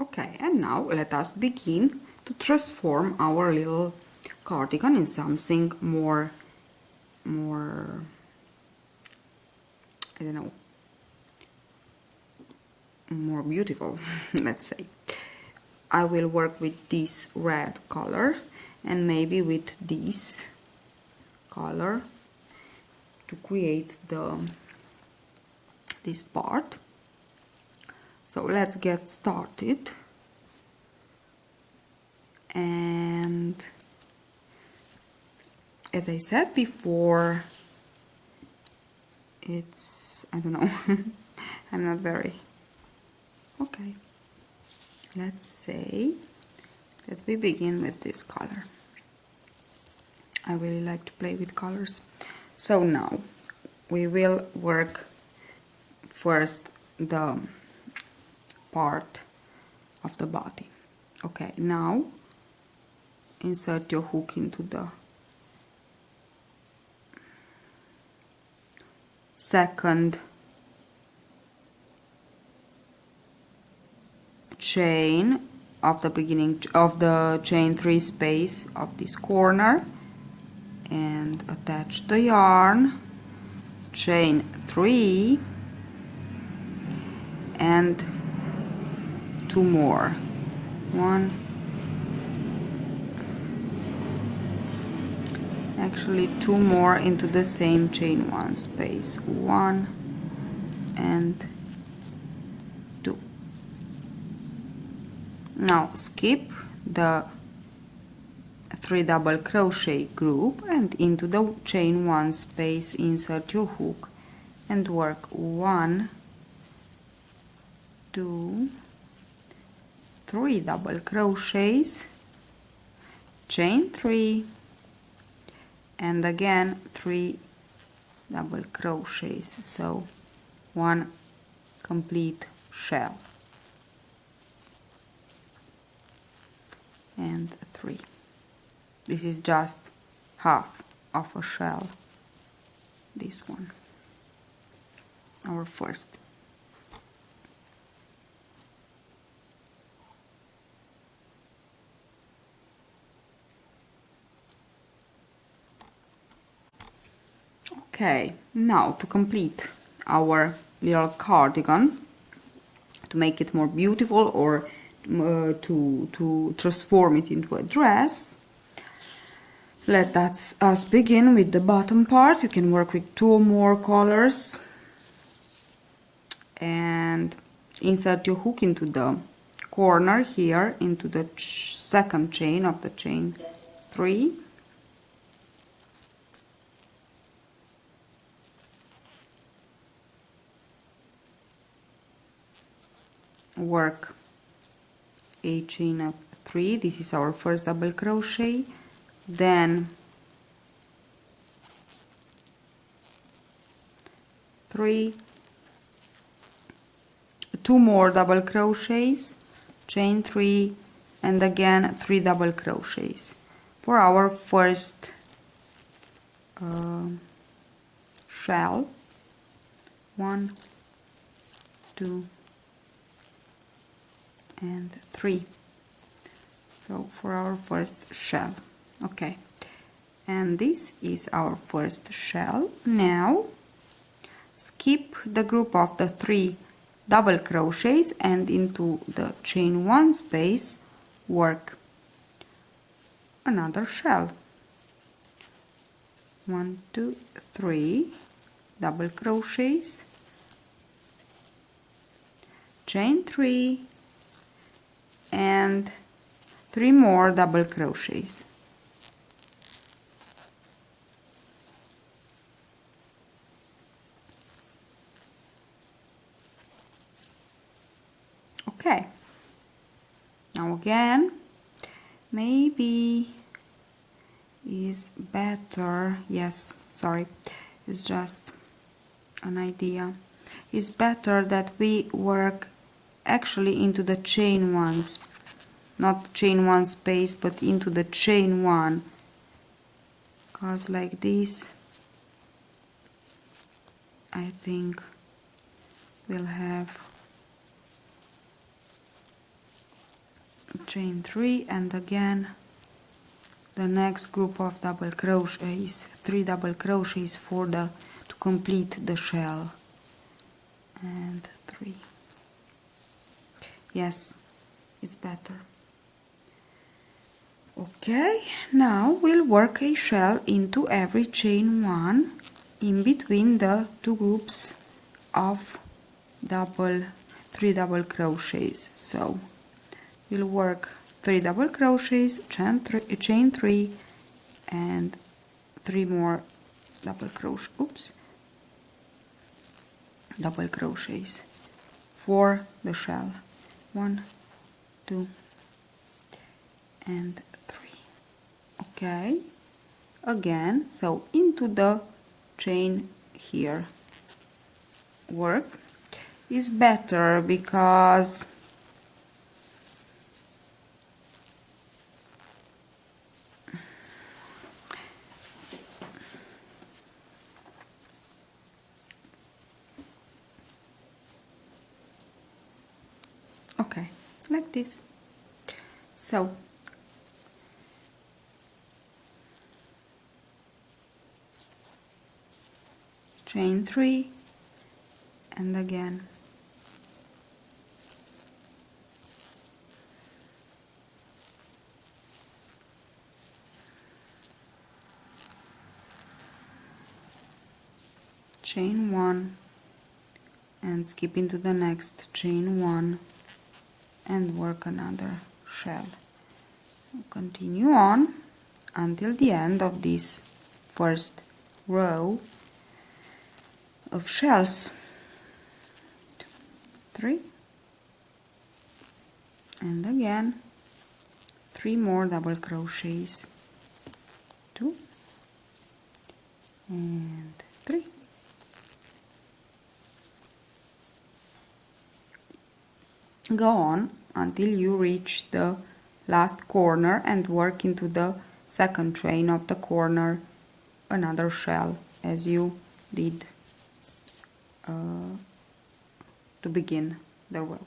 Okay, and now let us begin to transform our little cardigan in something more, I don't know, more beautiful, let's say. I will work with this red color and maybe with this color to create this part. So let's get started. And as I said before, it's, I don't know, I'm not very, okay. Let's say that we begin with this color. I really like to play with colors. So now we will work first the part of the body. Okay, now insert your hook into the second chain of the beginning of the chain 3 space of this corner and attach the yarn, chain 3 and 2 more, 1, actually 2 more into the same chain 1 space, 1 and 2. Now skip the 3 double crochet group and into the chain 1 space insert your hook and work 1, 2, 3 double crochets, chain 3 and again 3 double crochets, so 1 complete shell and 3. This is just half of a shell, this one, our first. Okay, now to complete our little cardigan, to make it more beautiful or to transform it into a dress, let us begin with the bottom part. You can work with 2 or more colors and insert your hook into the corner here, into the second chain of the chain 3. Work a chain of 3, this is our first double crochet, then 3, 2 more double crochets, chain 3 and again 3 double crochets for our first shell, 1, 2 and 3, so for our first shell. Okay, and this is our first shell. Now skip the group of the 3 double crochets and into the chain 1 space work another shell, 1, 2, 3 double crochets, chain 3 and 3 more double crochets. Okay, now again, maybe is better, yes, sorry, it's just an idea, it's better that we work actually into the chain 1, not chain 1 space, but into the chain 1, because like this I think we'll have chain 3, and again the next group of double crochets, 3 double crochets for the to complete the shell, and 3. Yes, it's better. Okay, now we'll work a shell into every chain 1 in between the 2 groups of 3 double crochets. So we'll work 3 double crochets, chain 3, and 3 more double crochets for the shell. 1, 2, and 3. Okay, again, so into the chain here. Work is better because okay, like this. So chain 3, and again chain 1, and skip into the next chain 1 and work another shell. Continue on until the end of this first row of shells. 3, and again 3 more double crochets, 2 and 3. Go on until you reach the last corner and work into the second chain of the corner another shell as you did to begin the row.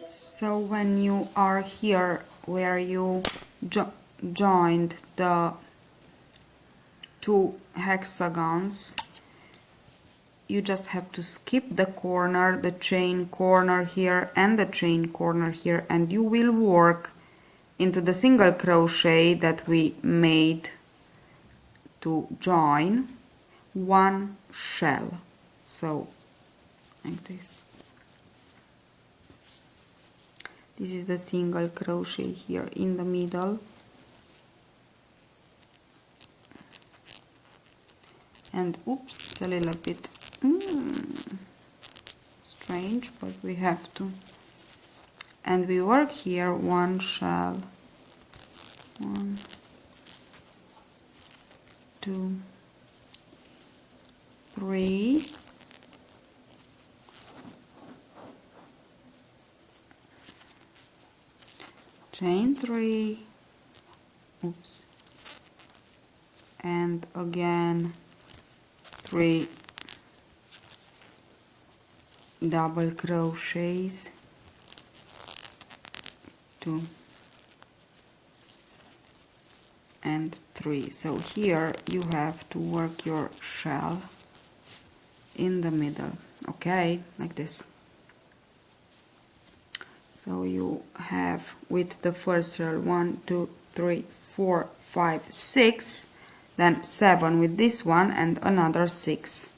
So when you are here where you joined the 2 hexagons, you just have to skip the corner, the chain corner here and the chain corner here, and you will work into the single crochet that we made to join 1 shell. So like this. This is the single crochet here in the middle, and oops, it's a little bit strange, but we have to, and we work here 1 shell, 1, 2, 3, chain 3, oops, and again 3 double crochets, 2 and 3. So here you have to work your shell in the middle, okay, like this. So you have with the first shell 1, 2, 3, 4, 5, 6, then 7 with this one and another 6.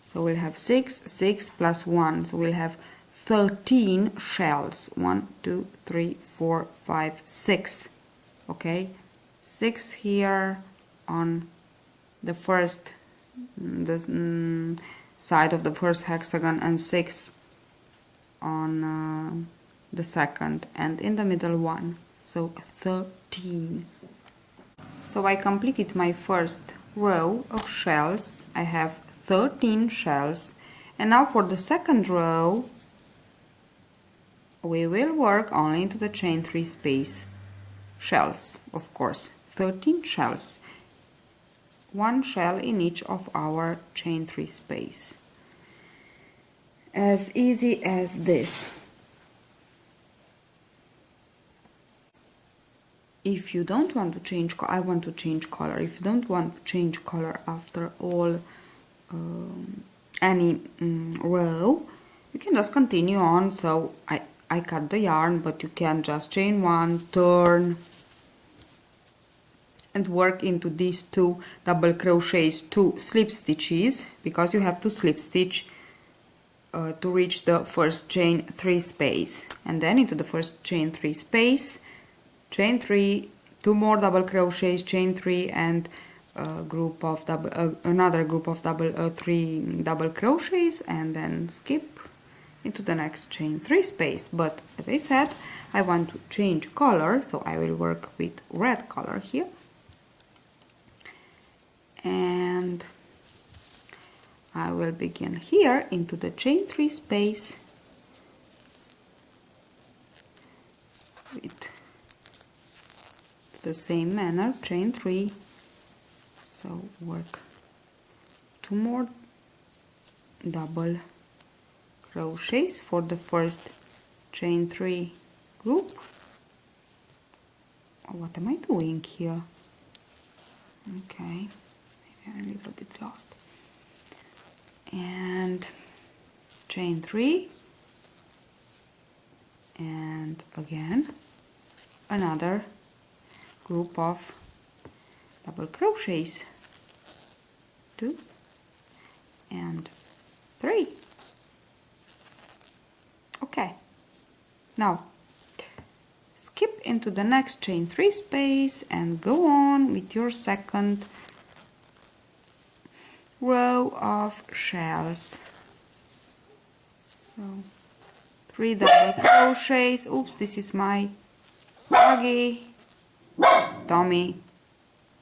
So we'll have 6, 6 plus 1, so we'll have 13 shells. 1, 2, 3, 4, 5, 6. Okay, 6 here on the first side of the first hexagon, and 6 on the second, and in the middle 1. So 13. So I completed my first row of shells. I have 13 shells, and now for the second row we will work only into the chain 3 space shells, of course. 13 shells, 1 shell in each of our chain 3 space. As easy as this. if you don't want to change, I want to change color. If you don't want to change color after all any row, you can just continue on. So I cut the yarn, but you can just chain one, turn, and work into these 2 double crochets, 2 slip stitches, because you have to slip stitch to reach the first chain 3 space, and then into the first chain 3 space, chain 3, 2 more double crochets, chain 3, and group of another group of 3 double crochets, and then skip into the next chain 3 space. But as I said, I want to change color, so I will work with red color here, and I will begin here into the chain 3 space with the same manner, chain 3, so work 2 more double crochets for the first chain 3 group. Oh, what am I doing here? Okay, maybe I'm a little bit lost. And chain 3, and again another group of double crochets, 2 and 3. Okay, now skip into the next chain 3 space and go on with your second row of shells. So 3 double crochets. Oops, this is my doggy. Tommy,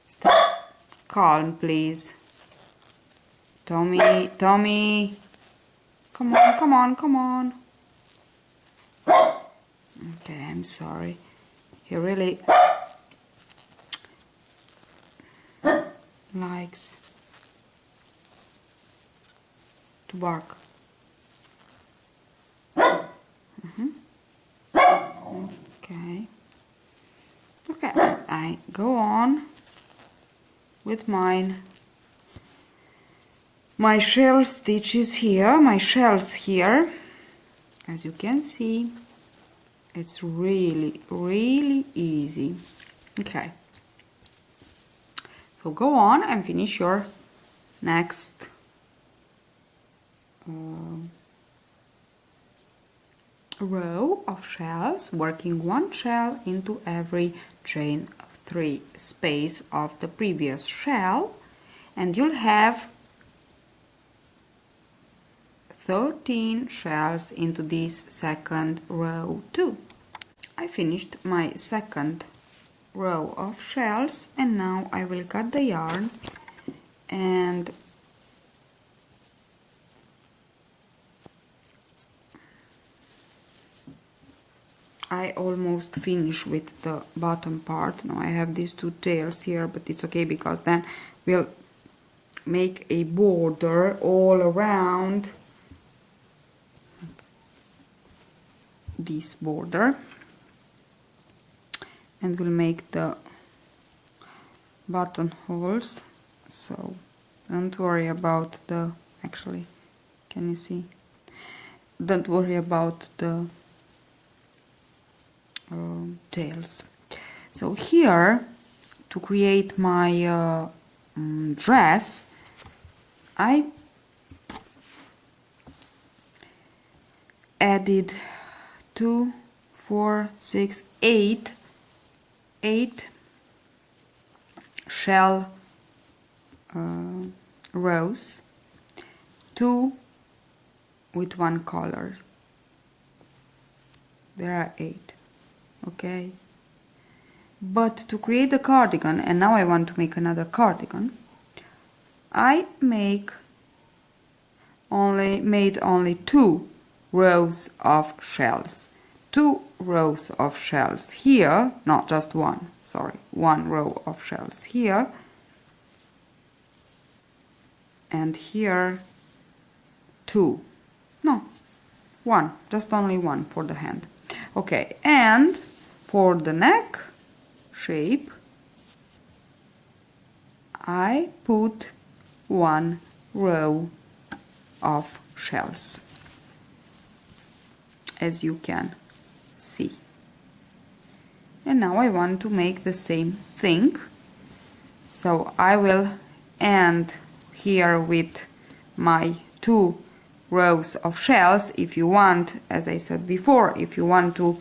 stop. Calm, please. Tommy, Tommy. Come on, come on, come on. Okay, I'm sorry. He really likes to bark. Okay. Okay, I go on with my shell stitches here, my shells here. As you can see, it's really, really easy. Okay. So go on and finish your next row of shells, working 1 shell into every chain 3 space of the previous shell, and you'll have 13 shells into this second row too. I finished my second row of shells, and now I will cut the yarn, and I almost finish with the bottom part. Now I have these 2 tails here, but it's okay because then we'll make a border all around this border, and we'll make the buttonholes. So don't worry about the, actually, can you see? Don't worry about the tails. So here, to create my dress, I added 2, 4, 6, 8 shell rows, 2 with 1 color. There are 8. Okay, but to create the cardigan, and now I want to make another cardigan, I made only 2 rows of shells. 2 rows of shells here, not just 1, sorry, 1 row of shells here, and here 2, no, 1, just only 1 for the hand. Okay, and for the neck, shape, I put one row of shells, as you can see. And now I want to make the same thing, so I will end here with my 2 rows of shells. If you want, as I said before, if you want to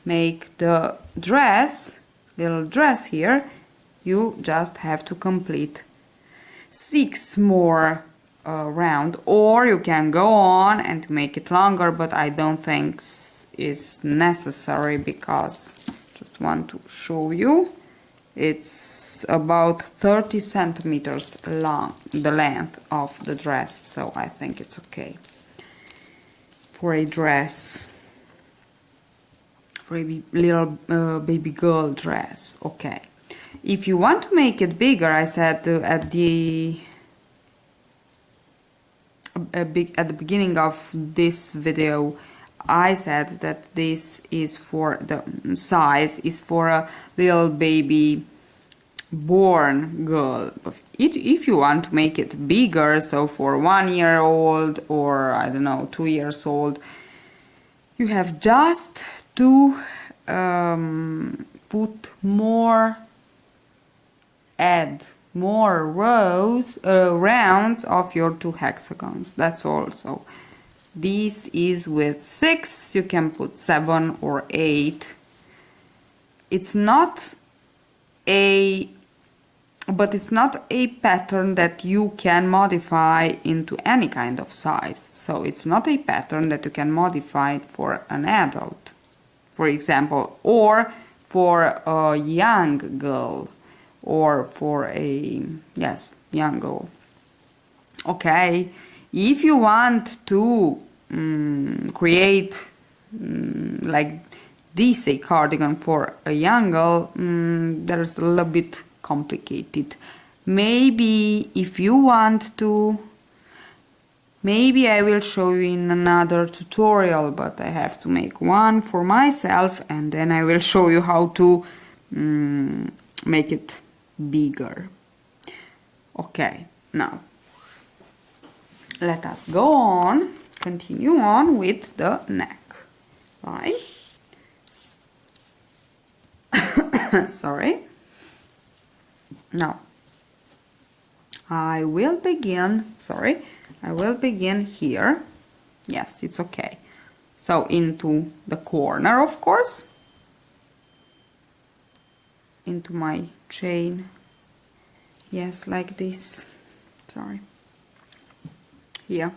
make the dress, little dress here, you just have to complete 6 more round, or you can go on and make it longer, but I don't think it's necessary because just want to show you it's about 30 centimeters long, the length of the dress, so I think it's okay for a dress, for a little baby girl dress. Okay, if you want to make it bigger, I said at the beginning of this video, I said that this is for the size is for a little baby born girl. If you want to make it bigger, so for 1-year-old or I don't know 2 years old, you have just to add more rounds of your 2 hexagons. That's all. So this is with 6, you can put 7 or 8. It's not a pattern that you can modify into any kind of size. So it's not a pattern that you can modify for an adult, for example, or for a young girl, or for a young girl. Okay, if you want to create like this a cardigan for a young girl, there's a little bit complicated. Maybe if you want to, maybe I will show you in another tutorial, but I have to make one for myself and then I will show you how to make it bigger. Okay, now let us go on, continue on with the neck. Right? Sorry. Now I will begin here. Yes, it's okay. So into the corner, of course, into my chain. Yes, like this. Sorry. Here.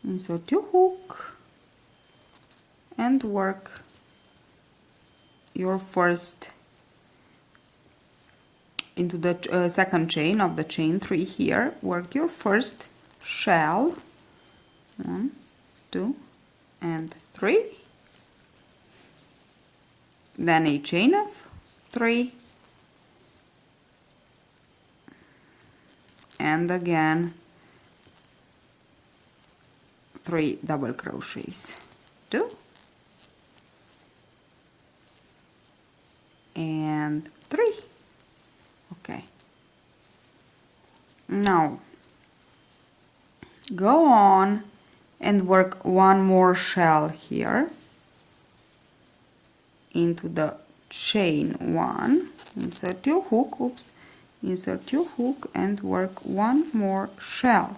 Insert your hook and work your first into the second chain of the chain 3 here. Work your first shell. 1, 2, and 3. Then a chain of 3, and again 3 double crochets, 2 and 3. Okay, now go on and work one more shell here into the chain 1. Insert your hook, insert your hook and work one more shell.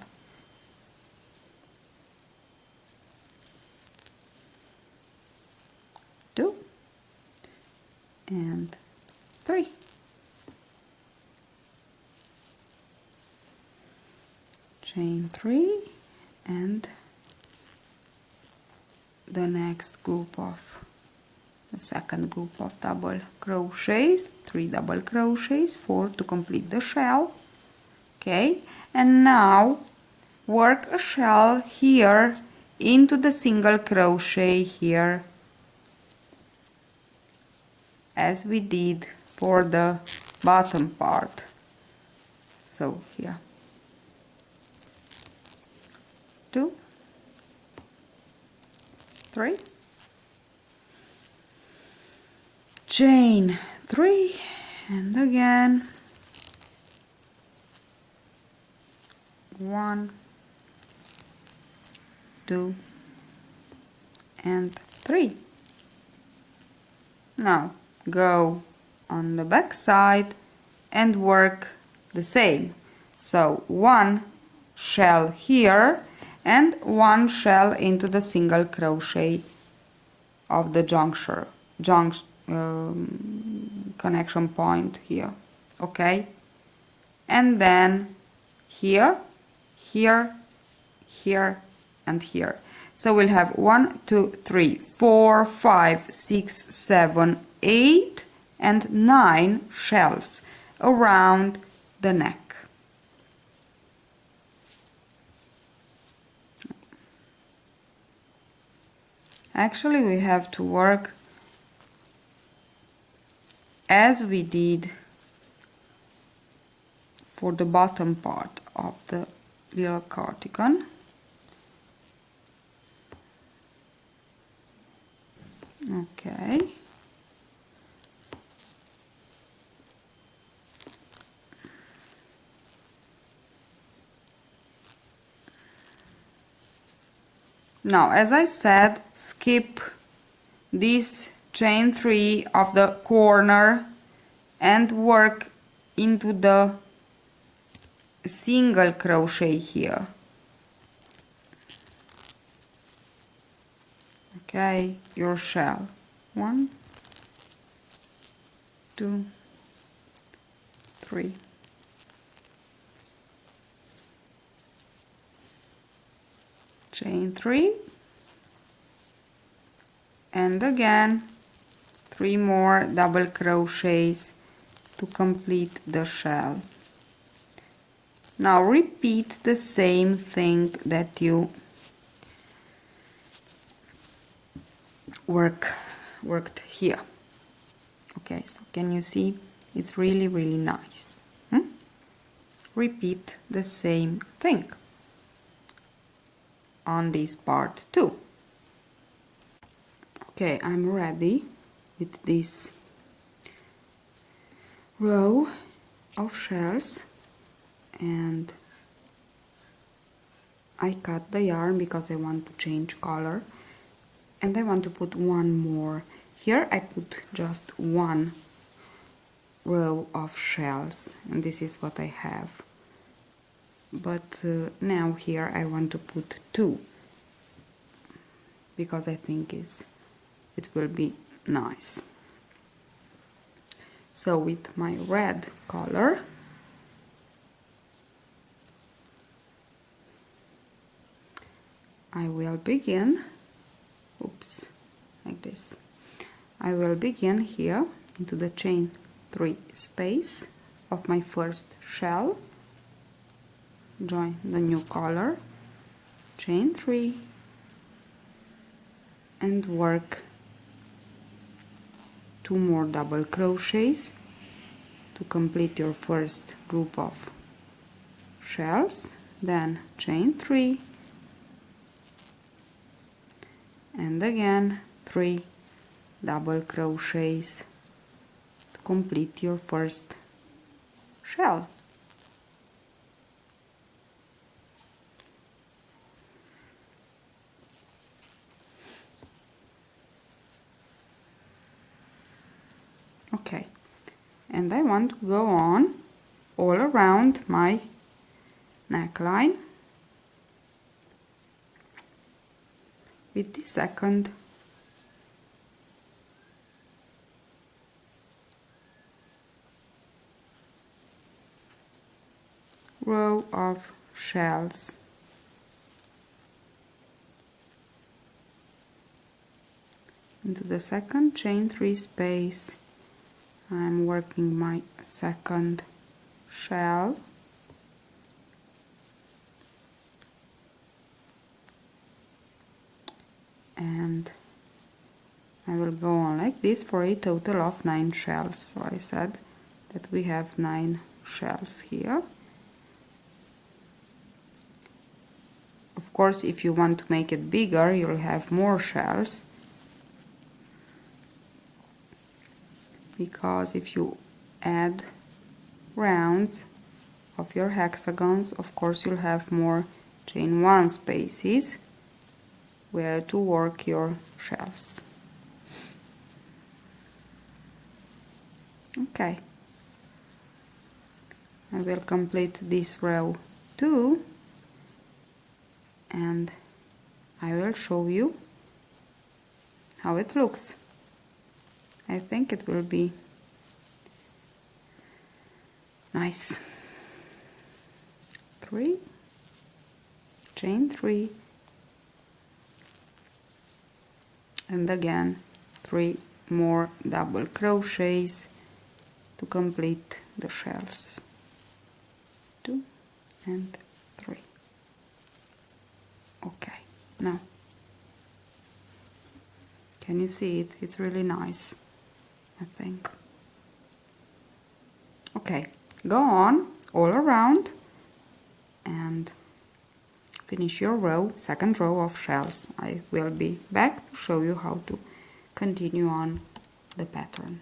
Two and 3. Chain 3 and the next group of the second group of double crochets, 3 double crochets, 4 to complete the shell. Okay, and now work a shell here into the single crochet here, as we did for the bottom part. So here 2 3, chain 3, and again 1, 2, and 3. Now go on the back side and work the same. So 1 shell here and 1 shell into the single crochet of the connection point here, okay? And then here, here, here, and here. So we'll have 1, 2, 3, 4, 5, 6, 7, 8, and 9 shells around the neck. Actually, we have to work as we did for the bottom part of the little cardigan. Okay. Now, as I said, skip this chain 3 of the corner and work into the single crochet here. Okay, your shell. 1, 2, 3. Chain 3, and again 3 more double crochets to complete the shell. Now repeat the same thing that you worked here. Okay, so can you see? It's really nice. Repeat the same thing on this part too. Okay, I'm ready with this row of shells, and I cut the yarn because I want to change color, and I want to put one more. Here I put just one row of shells, and this is what I have. But now here I want to put 2 because I think it will be nice. So with my red color, I will begin, oops, like this. I will begin here into the chain 3 space of my first shell, join the new color, chain 3, and work 2 more double crochets to complete your first group of shells, then chain 3, and again 3 double crochets to complete your first shell. Okay, and I want to go on all around my neckline with the second row of shells. Into the second chain 3 space, I'm working my second shell, and I will go on like this for a total of 9 shells. So I said that we have 9 shells here. Of course, if you want to make it bigger, you'll have more shells, because if you add rounds of your hexagons, of course you'll have more chain 1 spaces where to work your shells. Okay, I will complete this row too, and I will show you how it looks. I think it will be nice. 3, chain 3, and again 3 more double crochets to complete the shells. 2 and 3. Okay, now can you see it? It's really nice, I think. Okay, go on all around and finish your row, second row of shells. I will be back to show you how to continue on the pattern.